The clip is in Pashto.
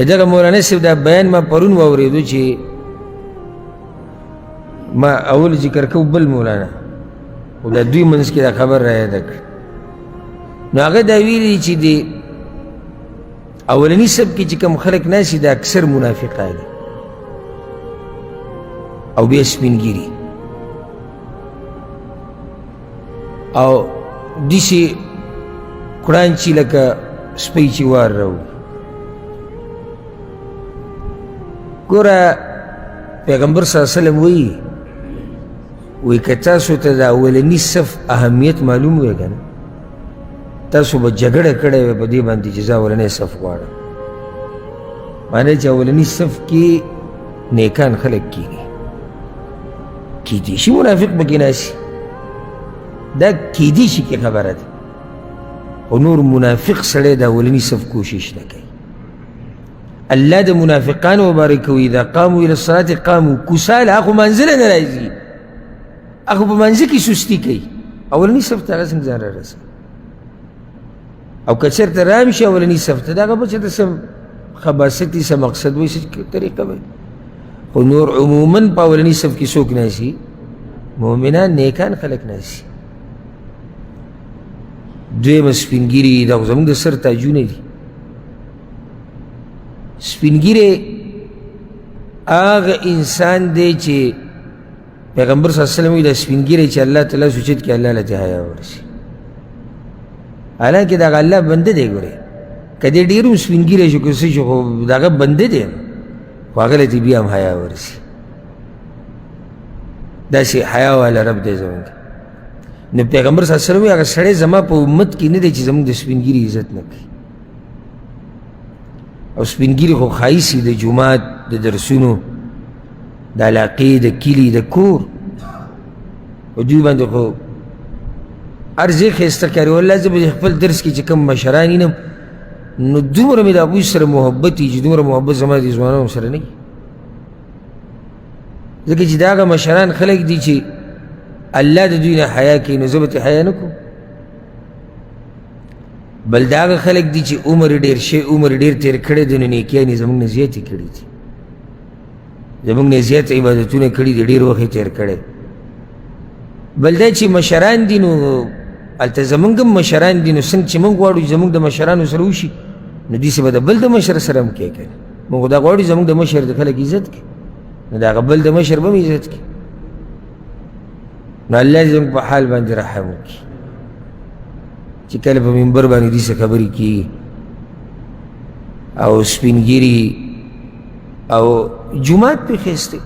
دغه مولانا صاحب دا بیان ما پرون واورېدو چې ما اول ذکر کو بل مولانا او دا دوی منځ کې دا خبر را یاده کړ نو هغه دا ویلي چې د اولني سب کې چې کوم خلک ناسي دا اکثر منافقان دي او بیا سپینګیري او داسې کړانچي لکه سپی چې وار راوړي ګوره پیغمبر صلی الله علیه وسلم وایي که تاسو ته د اولني صف اهمیت معلوم وی که نه تاسو به جګړه کړې وی په دې باندې چې زه اولنی صف غواړم معنی چې اولني صف کې نیکان خلک کېږي کیدی شي منافق پکې ناسي دا کیدی شي کې خبره ده او نور منافق سړی د اولني صف کوشش نه کوي الله د منافقانو مبارک وي اذا قاموا الى الصلاه قاموا کسالى هغه منزله نه راځي هغه په منځ کې سستي کوي اولني صف ته هغه څنګه ځان رارسوي او که چېرته رام شي اولني صف ته د هغه به چېرته څه خباست وي څه مقصد وي څه طریقه وي خو نور عموما په اولني صف کې څوک ناسي مؤمنان نیکان خلک ناسي دویمه سپینګیري دا زموږ د سر تاجونه دي سپینګیری هغه انسان دی چې پیغمبر صلی الله علیه وسلم وایي دا سپینګیری چې الله تعالی سوچت کې الله له حیا ورسي حالانکه دغه الله بنده دی ګورې که دې ډېر هم سپینګیری شو که څه شو خو د هغه بنده دی خو هغه له دې بیا هم حیا ورسي داسې حیا والا رب دی زموږ نو پیغمبر صلی الله علیه وسلم وایي هغه سړی زما په امت کې نه دی چې زموږ د سپینګیري عزت نه کوي او سپینګیري خو ښایسي د جومات د درسونو د علاقې د کلي د کور په دوی باندې خو هر ځای ښایسته ښکاري والله زه به خپل درس کې چې کوم مشران وینم نو دومره مې د هغوی سره محبت وي چې دومره محبت زما د ځوانانو سره نه وي ځکه چې د هغه مشران خلک دي چې الله د دوی نه حیا کوي نو زه به ترې حیا نه کوم بل دا هغه خلک دي چې عمر ډېر تېر کړی دی نو نیکیانې زموږ نه زیاتې کړي دي زموږ نه زیات عبادتونه کړي دي ډېر وخت یې تېر کړی بل دا چې مشران دي نو هلته زموږ هم مشران دي نو څنګه چې موږ غواړو چې زموږ د مشرانو سره وشي نو داسې به د بل د مشر سره هم کوي که نه موږ دا غواړو زموږ د مشر د خلک عزت کړي نو د هغه بل د مشر به هم عزت کړي نو الله دې زموږ په حال باندې رحم وکړي چې کله په منبر باندې داسې خبرې کېږي او سپینګیري او جومات پې ښایسته